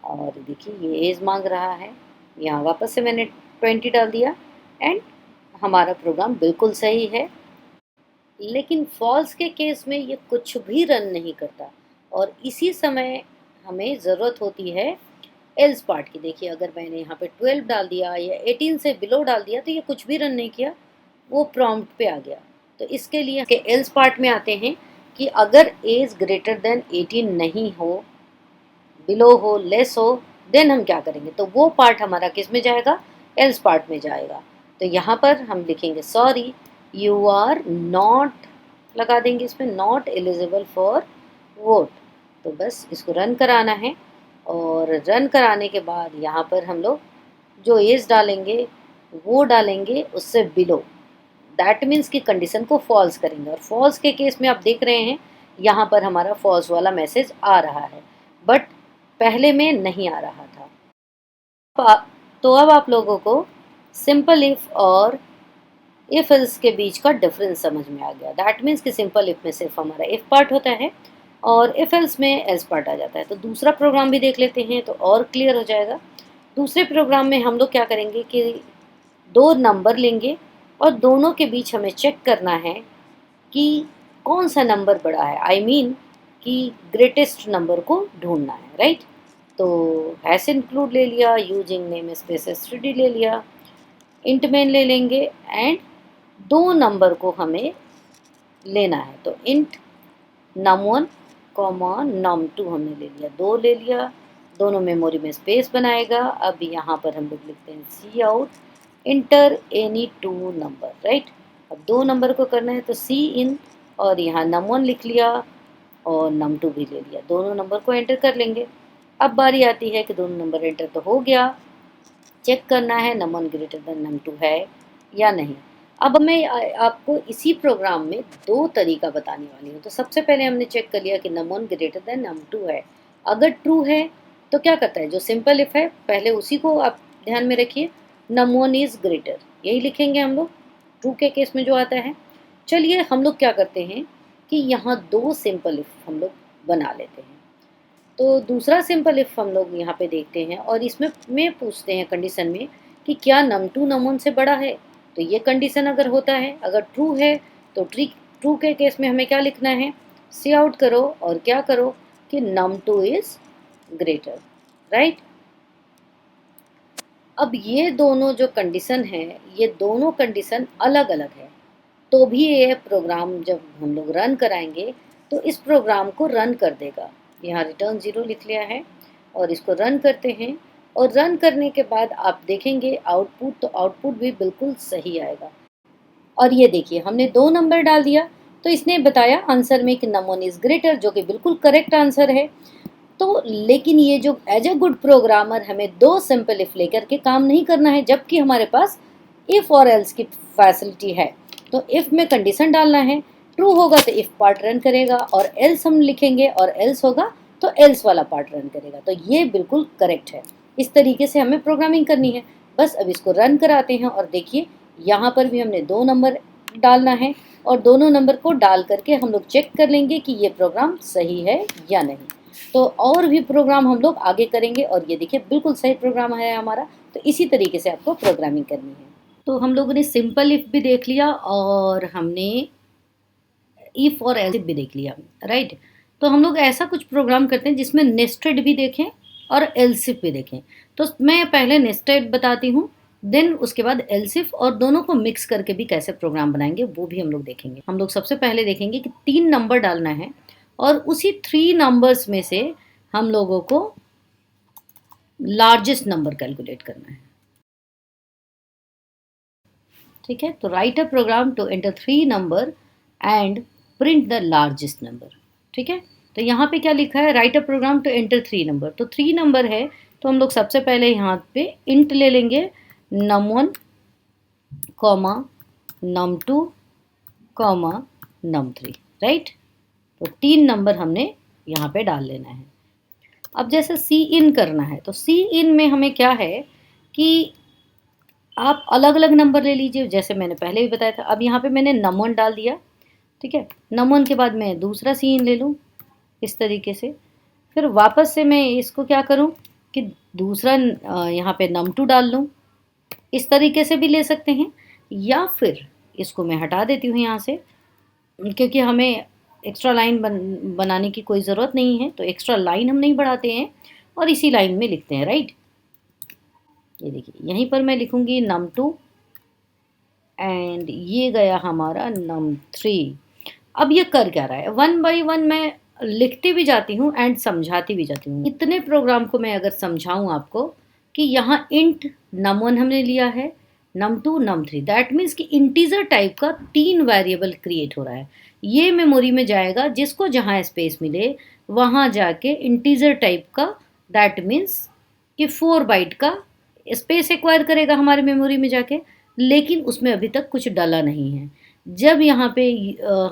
Speaker 1: और देखिए ये एज मांग रहा है, यहाँ वापस से मैंने 20 डाल दिया एंड हमारा प्रोग्राम बिल्कुल सही है। लेकिन फॉल्स के केस में ये कुछ भी रन नहीं करता और इसी समय हमें ज़रूरत होती है एल्स पार्ट की। देखिए अगर मैंने यहाँ पे 12 डाल दिया या 18 से बिलो डाल दिया तो ये कुछ भी रन नहीं किया, वो प्रॉम्प्ट पे आ गया। तो इसके लिए के एल्स पार्ट में आते हैं कि अगर एज ग्रेटर देन 18 नहीं हो, बिलो हो, लेस हो, देन हम क्या करेंगे, तो वो पार्ट हमारा किस में जाएगा, एल्स पार्ट में जाएगा। तो यहाँ पर हम लिखेंगे सॉरी यू आर नॉट, लगा देंगे इसमें नॉट एलिजिबल फॉर वोट। तो बस इसको रन कराना है और रन कराने के बाद यहाँ पर हम लोग जो एज डालेंगे वो डालेंगे उससे बिलो, दैट मीन्स कि कंडीशन को फॉल्स करेंगे। और फॉल्स के केस में आप देख रहे हैं यहाँ पर हमारा फॉल्स वाला मैसेज आ रहा है, बट पहले में नहीं आ रहा था। तो अब आप लोगों को सिंपल इफ़ और इफ एल्स के बीच का डिफरेंस समझ में आ गया। दैट मीन्स कि सिंपल इफ में सिर्फ हमारा इफ पार्ट होता है और इफ एल्स में एल्स पार्ट आ जाता है। तो दूसरा प्रोग्राम भी देख लेते हैं तो और क्लियर हो जाएगा। दूसरे प्रोग्राम में हम लोग क्या करेंगे कि 2 नंबर लेंगे और दोनों के बीच हमें चेक करना है कि कौन सा नंबर बड़ा है, आई मीन कि ग्रेटेस्ट नंबर को ढूंढना है, राइट। तो हैश इंक्लूड ले लिया, यूजिंग नेम स्पेस एसटीडी ले लिया, इंट मेन ले लेंगे एंड 2 नंबर को हमें लेना है। तो इंट num1 num2 हमने ले लिया, 2 ले लिया, दोनों मेमोरी में स्पेस बनाएगा। अब यहाँ पर हम लोग लिखते हैं cout enter any 2 number, right. अब 2 नंबर को करना है तो सी इन और यहाँ num1 लिख लिया और num2 भी ले लिया, दोनों नंबर को एंटर कर लेंगे। अब बारी आती है कि दोनों नंबर एंटर तो हो गया, चेक करना है num1 ग्रेटर देन num2 है या नहीं। अब मैं आपको इसी प्रोग्राम में 2 तरीका बताने वाली हूँ। तो सबसे पहले हमने चेक कर लिया कि num1 ग्रेटर देन num2 है। अगर ट्रू है तो क्या करता है, जो सिंपल इफ है पहले उसी को आप ध्यान में रखिए, num1 इज़ ग्रेटर, यही लिखेंगे हम लोग ट्रू के केस में जो आता है। चलिए हम लोग क्या करते हैं कि यहाँ 2 सिंपल इफ हम लोग बना लेते हैं। तो दूसरा सिंपल इफ हम लोग यहाँ पे देखते हैं और इसमें में पूछते हैं कंडीशन में कि क्या num2 num1 से बड़ा है। तो ये कंडीशन अगर होता है, अगर ट्रू है तो ट्रू के केस में हमें क्या लिखना है, सी आउट करो और क्या करो कि num2 इज ग्रेटर, राइट। अब ये दोनों जो कंडीशन है ये दोनों कंडीशन अलग अलग है, तो भी ये प्रोग्राम जब हम लोग रन कराएंगे तो इस प्रोग्राम को रन कर देगा। यहाँ रिटर्न 0 लिख लिया है और इसको रन करते हैं और रन करने के बाद आप देखेंगे आउटपुट, तो आउटपुट भी बिल्कुल सही आएगा। और ये देखिए हमने 2 नंबर डाल दिया तो इसने बताया आंसर में कि num1 इज़ ग्रेटर, जो कि बिल्कुल करेक्ट आंसर है। तो लेकिन ये जो एज ए गुड प्रोग्रामर हमें 2 सिंपल इफ लेकर के काम नहीं करना है, जबकि हमारे पास इफ और एल्स की फैसिलिटी है। तो इफ में कंडीशन डालना है, ट्रू होगा तो इफ पार्ट रन करेगा और एल्स हम लिखेंगे और एल्स होगा तो एल्स वाला पार्ट रन करेगा। तो ये बिल्कुल करेक्ट है, इस तरीके से हमें प्रोग्रामिंग करनी है। बस अब इसको रन कराते हैं और देखिए यहाँ पर भी हमने 2 नंबर डालना है और दोनों नंबर को डाल करके हम लोग चेक कर लेंगे कि ये प्रोग्राम सही है या नहीं। तो और भी प्रोग्राम हम लोग आगे करेंगे और ये देखिए बिल्कुल सही प्रोग्राम है हमारा। तो इसी तरीके से आपको प्रोग्रामिंग करनी है। तो हम लोगों ने सिंपल इफ भी देख लिया और हमने इफ और एल्स भी देख लिया, राइट। तो हम लोग ऐसा कुछ प्रोग्राम करते हैं जिसमें नेस्टेड भी देखें और एल्सिफ भी देखें। तो मैं पहले नेस्टेड बताती हूँ, देन उसके बाद एल्सिफ, और दोनों को मिक्स करके भी कैसे प्रोग्राम बनाएंगे वो भी हम लोग देखेंगे। हम लोग सबसे पहले देखेंगे कि 3 नंबर डालना है और उसी 3 नंबर्स में से हम लोगों को लार्जेस्ट नंबर कैलकुलेट करना है। ठीक है, तो write a program to enter 3 number and print the largest number. ठीक है, तो यहाँ पे क्या लिखा है, write a program to enter 3 number. तो 3 नंबर है, तो हम लोग सबसे पहले यहाँ पे इंट ले लेंगे num1 comma num2 comma num3, right. तो 3 नंबर हमने यहाँ पे डाल लेना है। अब जैसे सी इन करना है, तो सी इन में हमें क्या है कि आप अलग अलग नंबर ले लीजिए, जैसे मैंने पहले भी बताया था। अब यहाँ पे मैंने num1 डाल दिया, ठीक है। num1 के बाद मैं दूसरा सी इन ले लूँ इस तरीके से, फिर वापस से मैं इसको क्या करूँ कि दूसरा यहाँ पे num2 डाल लूँ, इस तरीके से भी ले सकते हैं, या फिर इसको मैं हटा देती हूँ यहाँ से, क्योंकि हमें एक्स्ट्रा लाइन बनाने की कोई ज़रूरत नहीं है, तो एक्स्ट्रा लाइन हम नहीं बढ़ाते हैं और इसी लाइन में लिखते हैं, राइट। ये देखिए यहीं पर मैं लिखूंगी num2 एंड ये गया हमारा num3। अब ये कर क्या रहा है, 1 बाई 1 मैं लिखती भी जाती हूँ एंड समझाती भी जाती हूँ। इतने प्रोग्राम को मैं अगर समझाऊँ आपको कि यहाँ इंट num1 हमने लिया है, num2 num3, दैट मीन्स कि इंटीजर टाइप का 3 वेरिएबल क्रिएट हो रहा है। ये मेमोरी में जाएगा, जिसको जहाँ स्पेस मिले वहाँ जाके इंटीजर टाइप का, दैट मीन्स कि 4 बाइट का स्पेस एक्वायर करेगा हमारे मेमोरी में जाके, लेकिन उसमें अभी तक कुछ डाला नहीं है। जब यहाँ पे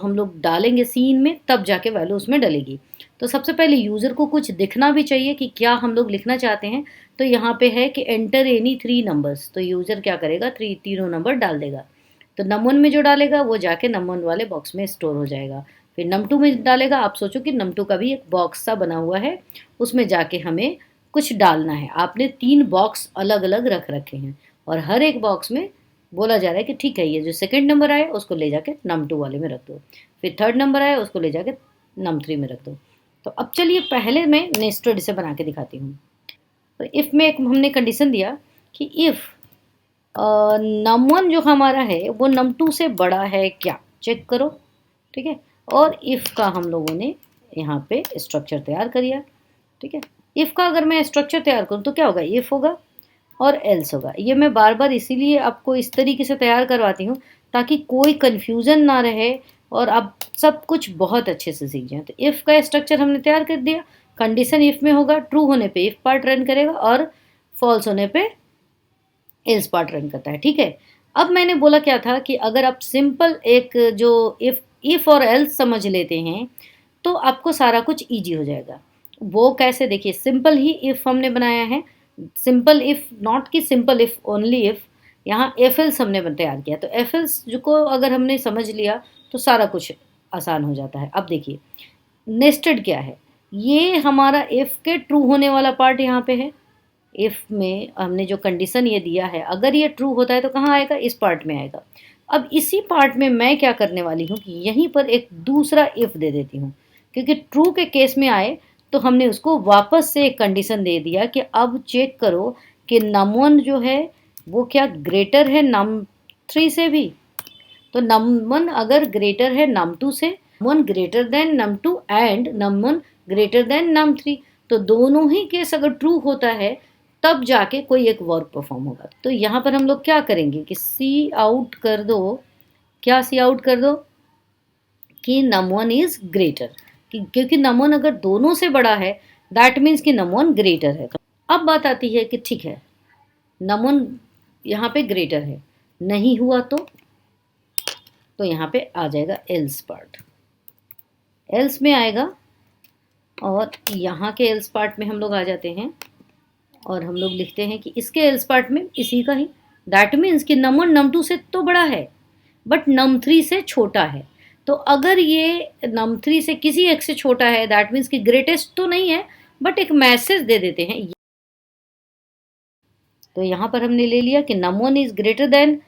Speaker 1: हम लोग डालेंगे सीन में, तब जाके वैल्यू उसमें डलेगी। तो सबसे पहले यूज़र को कुछ दिखना भी चाहिए कि क्या हम लोग लिखना चाहते हैं। तो यहाँ पे है कि एंटर एनी 3 नंबर्स, तो यूज़र क्या करेगा, तीनों नंबर डाल देगा। तो num1 में जो डालेगा वो जाके num1 वाले बॉक्स में स्टोर हो जाएगा। फिर num2 में डालेगा, आप सोचो कि num2 का भी एक बॉक्स सा बना हुआ है, उसमें जाके हमें कुछ डालना है। आपने 3 बॉक्स अलग अलग रख रखे हैं और हर एक बॉक्स में बोला जा रहा है कि ठीक है, ये जो सेकंड नंबर आए उसको ले जाके num2 वाले में रख दो, फिर थर्ड नंबर आए उसको ले जाके num3 में रख दो। तो अब चलिए पहले मैं नेस्टेड से बना के दिखाती हूँ। तो इफ़ में एक हमने कंडीशन दिया कि इफ़ num1 जो हमारा है वो num2 से बड़ा है क्या, चेक करो, ठीक है। और इफ़ का हम लोगों ने यहाँ पे स्ट्रक्चर तैयार कर दिया, ठीक है। इफ़ का अगर मैं स्ट्रक्चर तैयार करूँ तो क्या होगा, इफ़ होगा और एल्स होगा। ये मैं बार बार इसीलिए आपको इस तरीके से तैयार करवाती हूँ ताकि कोई कन्फ्यूज़न ना रहे और आप सब कुछ बहुत अच्छे से सीख जाएं। तो इफ़ का स्ट्रक्चर हमने तैयार कर दिया, कंडीशन इफ़ में होगा, ट्रू होने पे इफ़ पार्ट रन करेगा और फॉल्स होने पे एल्स पार्ट रन करता है, ठीक है। अब मैंने बोला क्या था कि अगर आप सिंपल एक जो इफ़ और एल्स समझ लेते हैं तो आपको सारा कुछ ईजी हो जाएगा। वो कैसे, देखिए सिंपल ही इफ़ हमने बनाया है, सिंपल इफ़, नॉट कि सिंपल इफ़ ओनली इफ़, यहाँ एफ एल्स हमने तैयार किया। तो एफ एल्स जो को अगर हमने समझ लिया तो सारा कुछ आसान हो जाता है। अब देखिए नेस्टेड क्या है, ये हमारा इफ़ के ट्रू होने वाला पार्ट यहाँ पे है। इफ़ में हमने जो कंडीशन ये दिया है, अगर ये ट्रू होता है तो कहाँ आएगा, इस पार्ट में आएगा। अब इसी पार्ट में मैं क्या करने वाली हूँ कि यहीं पर एक दूसरा इफ़ दे देती हूँ, क्योंकि ट्रू के केस में आए तो हमने उसको वापस से एक कंडीशन दे दिया कि अब चेक करो कि num1 जो है वो क्या ग्रेटर है num3 से भी। तो num1 अगर ग्रेटर है num2 से, num1 greater than num2 and num1 greater than num3, तो दोनों ही केस अगर ट्रू होता है तब जाके कोई एक वर्क परफॉर्म होगा। तो यहाँ पर हम लोग क्या करेंगे कि सी आउट कर दो, क्या सी आउट कर दो कि num1 इज ग्रेटर, क्योंकि num1 अगर दोनों से बड़ा है दैट मीन्स कि num1 ग्रेटर है। अब बात आती है कि ठीक है num1 यहाँ पे ग्रेटर है, नहीं हुआ तो यहाँ पे आ जाएगा एल्स पार्ट, एल्स में आएगा और यहाँ के एल्स पार्ट में हम लोग आ जाते हैं और हम लोग लिखते हैं कि इसके एल्स पार्ट में इसी का ही, दैट मीन्स कि num1 num2 से तो बड़ा है बट num3 से छोटा है। तो अगर ये num3 से किसी एक से छोटा है दैट मीन्स कि ग्रेटेस्ट तो नहीं है, बट एक मैसेज दे देते हैं। तो यहाँ पर हमने ले लिया कि num1 is greater than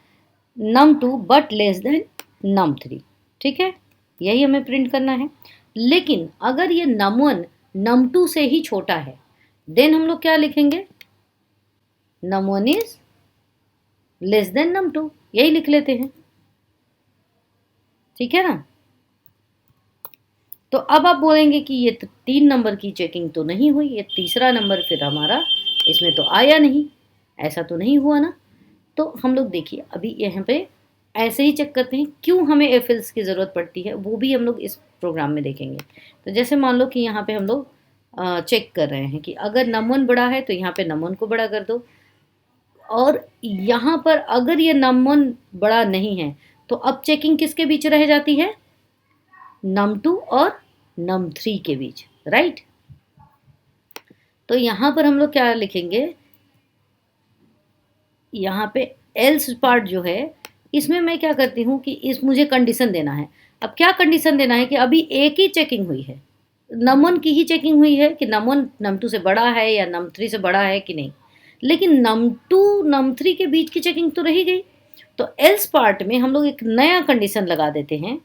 Speaker 1: num2 but less than num3, ठीक है। यही हमें प्रिंट करना है। लेकिन अगर ये num1 num2 से ही छोटा है देन हम लोग क्या लिखेंगे, num1 is less than num2, यही लिख लेते हैं, ठीक है ना। तो अब आप बोलेंगे कि ये 3 नंबर की चेकिंग तो नहीं हुई, ये तीसरा नंबर फिर हमारा इसमें तो आया नहीं, ऐसा तो नहीं हुआ ना। तो हम लोग देखिए अभी यहाँ पे ऐसे ही चेक करते हैं क्यों हमें एफ एल्स की ज़रूरत पड़ती है, वो भी हम लोग इस प्रोग्राम में देखेंगे। तो जैसे मान लो कि यहाँ पे हम लोग चेक कर रहे हैं कि अगर num1 बड़ा है तो यहाँ पे num1 को बड़ा कर दो, और यहाँ पर अगर ये num1 बड़ा नहीं है तो अब चेकिंग किसके बीच रह जाती है, num2 और num3 के बीच, राइट। तो यहाँ पर हम लोग क्या लिखेंगे, यहाँ पे एल्स पार्ट जो है इसमें मैं क्या करती हूँ कि इस मुझे कंडीशन देना है। अब क्या कंडीशन देना है कि अभी एक ही चेकिंग हुई है, num1 की ही चेकिंग हुई है कि num1 num2 से बड़ा है या num3 से बड़ा है कि नहीं, लेकिन num2 num3 के बीच की चेकिंग तो रही गई। तो एल्स पार्ट में हम लोग एक नया कंडीशन लगा देते हैं,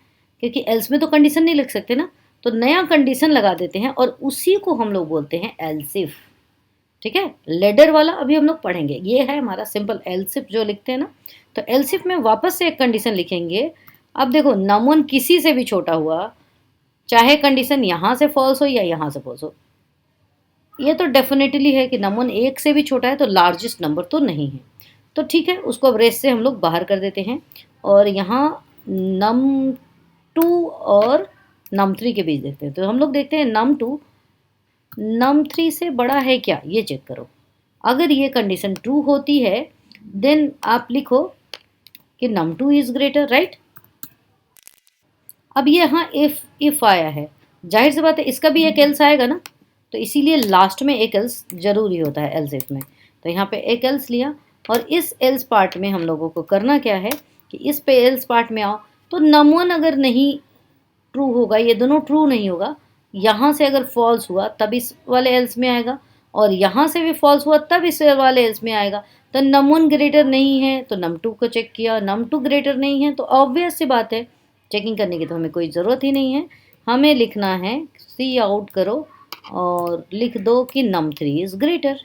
Speaker 1: क्योंकि एल्स में तो कंडीशन नहीं लिख सकते ना, तो नया कंडीशन लगा देते हैं और उसी को हम लोग बोलते हैं एल्सिफ, ठीक है। लेडर वाला अभी हम लोग पढ़ेंगे, ये है हमारा सिंपल एल्सिफ जो लिखते हैं ना। तो एल्सिफ में वापस से एक कंडीशन लिखेंगे। अब देखो num1 किसी से भी छोटा हुआ, चाहे कंडीशन यहाँ से फॉल्स हो या यहाँ से फॉल्स हो, ये तो डेफिनेटली है कि num1 एक से भी छोटा है तो लार्जेस्ट नंबर तो नहीं है। तो ठीक है, उसको अब रेस से हम लोग बाहर कर देते हैं और यहाँ num2 और num3 के बीच देखते हैं। तो हम लोग देखते हैं num2 num3 से बड़ा है क्या, ये चेक करो। अगर ये कंडीशन ट्रू होती है देन आप लिखो कि num2 इज ग्रेटर, राइट। अब ये यहाँ इफ आया है, जाहिर सी बात है इसका भी एक एल्स आएगा ना, तो इसीलिए लास्ट में एक एल्स जरूरी होता है एल्स इफ में। तो यहाँ पे एक एल्स लिया और इस एल्स पार्ट में हम लोगों को करना क्या है कि इस पे एल्स पार्ट में आओ। तो num1 अगर नहीं ट्रू होगा, ये दोनों ट्रू नहीं होगा, यहाँ से अगर फॉल्स हुआ तब इस वाले एल्स में आएगा, और यहाँ से भी फॉल्स हुआ तब इस वाले एल्स में आएगा। तो num1 ग्रेटर नहीं है तो num2 को चेक किया, num2 ग्रेटर नहीं है तो ऑब्वियस सी बात है चेकिंग करने की तो हमें कोई ज़रूरत ही नहीं है। हमें लिखना है, सी आउट करो और लिख दो कि num3 इज़ ग्रेटर।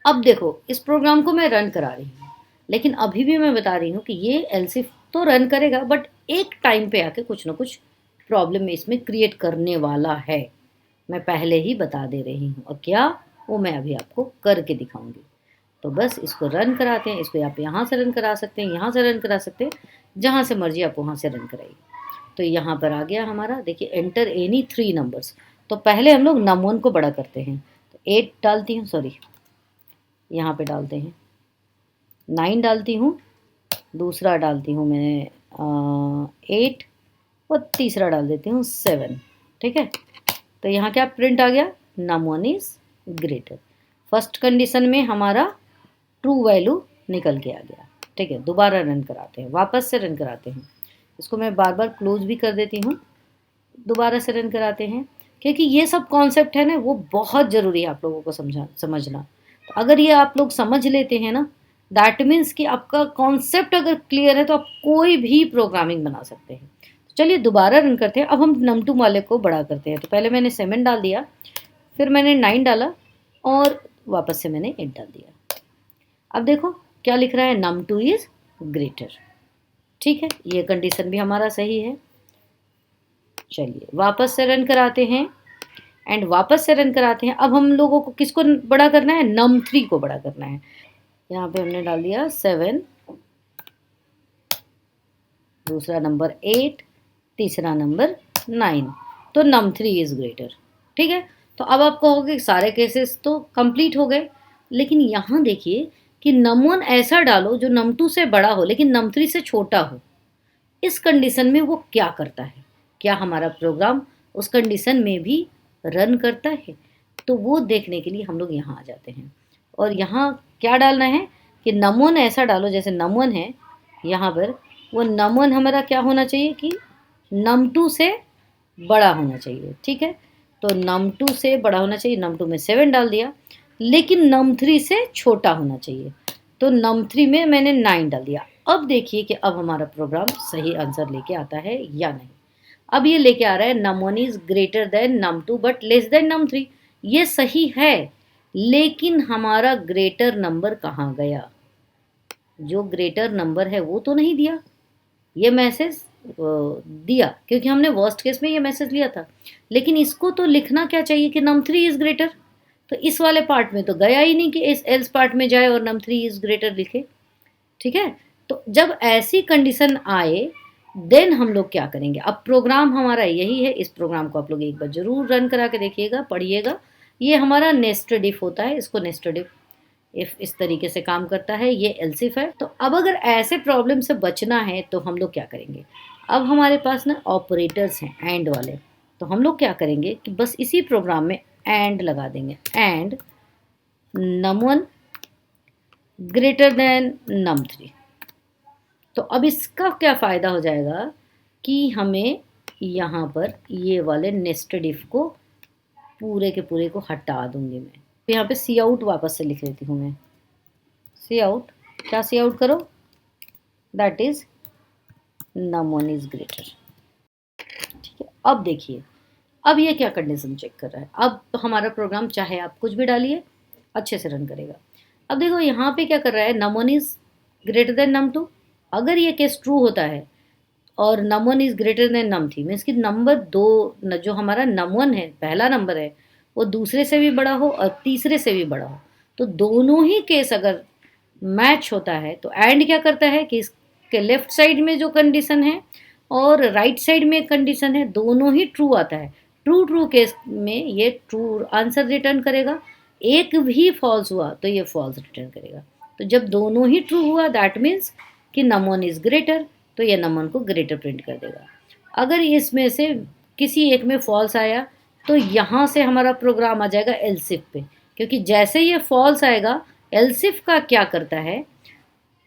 Speaker 1: अब देखो इस प्रोग्राम को मैं रन करा रही हूँ, लेकिन अभी भी मैं बता रही हूँ कि ये एल्सिफ तो रन करेगा, बट एक टाइम पे आके कुछ ना कुछ प्रॉब्लम इसमें क्रिएट करने वाला है, मैं पहले ही बता दे रही हूँ। और क्या, वो मैं अभी आपको करके दिखाऊंगी। तो बस इसको रन कराते हैं। इसको आप यहाँ से रन करा सकते हैं, यहाँ से रन करा सकते हैं, जहाँ से मर्जी आप वहाँ से रन कराइए। तो यहाँ पर आ गया हमारा, देखिए एंटर एनी 3 नंबर्स। तो पहले हम लोग num1 को बड़ा करते हैं, तो 8 डालती हूँ, सॉरी यहाँ पे डालते हैं 9 डालती हूँ, दूसरा डालती हूँ मैं 8 और तीसरा डाल देती हूँ 7, ठीक है। तो यहाँ क्या प्रिंट आ गया, num1 is greater. First condition में हमारा ट्रू वैल्यू निकल के आ गया, ठीक है। दोबारा रन कराते हैं, वापस से रन कराते हैं। इसको मैं बार बार क्लोज भी कर देती हूँ, दोबारा से रन कराते हैं, क्योंकि ये सब कॉन्सेप्ट है ना वो बहुत ज़रूरी है आप लोगों को समझना। तो अगर ये आप लोग समझ लेते हैं ना, दैट मीन्स कि आपका कॉन्सेप्ट अगर क्लियर है तो आप कोई भी प्रोग्रामिंग बना सकते हैं। तो चलिए दोबारा रन करते हैं। अब हम num2 वाले को बड़ा करते हैं। तो पहले मैंने 7 डाल दिया, फिर मैंने 9 डाला और वापस से मैंने 8 डाल दिया। अब देखो क्या लिख रहा है, num2 इज ग्रेटर, ठीक है। ये कंडीशन भी हमारा सही है। चलिए वापस से रन कराते हैं एंड वापस से रन कराते हैं। अब हम लोगों को किसको बड़ा करना है, num3 को बड़ा करना है। यहाँ पे हमने डाल दिया 7, दूसरा नंबर 8, तीसरा नंबर 9, तो num3 इज ग्रेटर, ठीक है। तो अब आप कहोगे सारे केसेस तो कंप्लीट हो गए, लेकिन यहाँ देखिए कि num1 ऐसा डालो जो num2 से बड़ा हो लेकिन num3 से छोटा हो। इस कंडीशन में वो क्या करता है, क्या हमारा प्रोग्राम उस कंडीशन में भी रन करता है? तो वो देखने के लिए हम लोग यहाँ आ जाते हैं और यहाँ क्या डालना है कि num1 ऐसा डालो, जैसे num1 है यहाँ पर, वो num1 हमारा क्या होना चाहिए कि num2 से बड़ा होना चाहिए, ठीक है। तो num2 से बड़ा होना चाहिए, num2 में 7 डाल दिया, लेकिन num3 से छोटा होना चाहिए, तो num3 में मैंने 9 डाल दिया। अब देखिए कि अब हमारा प्रोग्राम सही आंसर लेके आता है या नहीं। अब ये लेके आ रहा है num1 is greater than num2 but less than num3। ये सही है, लेकिन हमारा ग्रेटर नंबर कहाँ गया? जो ग्रेटर नंबर है वो तो नहीं दिया। ये मैसेज दिया क्योंकि हमने वर्स्ट केस में ये मैसेज लिया था, लेकिन इसको तो लिखना क्या चाहिए कि num3 इज ग्रेटर। तो इस वाले पार्ट में तो गया ही नहीं कि इस एल्स पार्ट में जाए और num3 इज ग्रेटर लिखे। ठीक है, तो जब ऐसी कंडीशन आए देन हम लोग क्या करेंगे? अब प्रोग्राम हमारा यही है, इस प्रोग्राम को आप लोग एक बार जरूर रन करा के देखिएगा, पढ़िएगा। ये हमारा नेस्टेड इफ होता है, इसको नेस्टेड इफ इस तरीके से काम करता है। ये एल्स इफ है। तो अब अगर ऐसे प्रॉब्लम से बचना है तो हम लोग क्या करेंगे? अब हमारे पास ना ऑपरेटर्स हैं एंड वाले, तो हम लोग क्या करेंगे कि बस इसी प्रोग्राम में एंड लगा देंगे। And num1 greater than num3। तो अब इसका क्या फ़ायदा हो जाएगा कि हमें यहाँ पर ये वाले नेस्टेड इफ को पूरे के पूरे को हटा दूंगी मैं। तो यहाँ पे सी आउट वापस से लिख लेती हूँ मैं। सी आउट, क्या सी आउट करो? That is num1 is greater. ठीक है, अब देखिए, अब ये क्या कंडीशन चेक कर रहा है। अब हमारा प्रोग्राम चाहे आप कुछ भी डालिए अच्छे से रन करेगा। अब देखो यहाँ पे क्या कर रहा है, num1 is greater than num2। अगर ये केस ट्रू होता है और num1 is greater than num3 means कि नंबर दो, जो हमारा num1 है, पहला नंबर है, वो दूसरे से भी बड़ा हो और तीसरे से भी बड़ा हो। तो दोनों ही केस अगर मैच होता है तो एंड क्या करता है कि इसके लेफ्ट साइड में जो कंडीशन है और राइट साइड में कंडीशन है, दोनों ही ट्रू आता है। ट्रू ट्रू केस में ये ट्रू आंसर रिटर्न करेगा, एक भी फॉल्स हुआ तो ये फॉल्स रिटर्न करेगा। तो जब दोनों ही ट्रू हुआ दैट मीन्स कि num1 इज ग्रेटर, तो ये num1 को ग्रेटर प्रिंट कर देगा। अगर इसमें से किसी एक में फॉल्स आया तो यहाँ से हमारा प्रोग्राम आ जाएगा एल्स इफ पे, क्योंकि जैसे ये फॉल्स आएगा, एल्स इफ का क्या करता है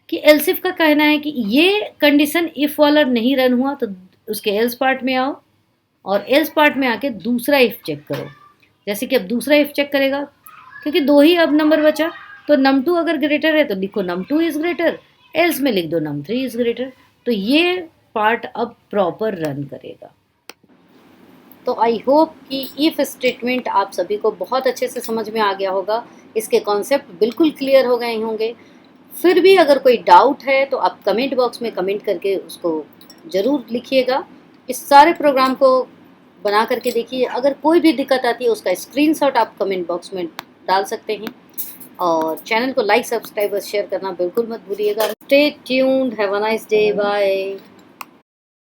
Speaker 1: कि एल्स इफ का कहना है कि ये कंडीशन इफ वाला नहीं रन हुआ तो उसके एल्स पार्ट में आओ और एल्स पार्ट में आके दूसरा इफ चेक करो। जैसे कि अब दूसरा इफ चेक करेगा, क्योंकि दो ही अब नंबर बचा, तो num2 अगर ग्रेटर है तो लिखो num2 इज ग्रेटर, एल्स में लिख दो num3 इज ग्रेटर। तो ये पार्ट अब प्रॉपर रन करेगा। तो आई होप कि इफ स्टेटमेंट आप सभी को बहुत अच्छे से समझ में आ गया होगा, इसके कॉन्सेप्ट बिल्कुल क्लियर हो गए होंगे। फिर भी अगर कोई डाउट है तो आप कमेंट बॉक्स में कमेंट करके उसको ज़रूर लिखिएगा। इस सारे प्रोग्राम को बना करके देखिए, अगर कोई भी दिक्कत आती है उसका स्क्रीनशॉट आप कमेंट बॉक्स में डाल सकते हैं। और चैनल को लाइक, सब्सक्राइब और शेयर करना बिल्कुल मत भूलिएगा। Stay tuned, have a nice day, bye.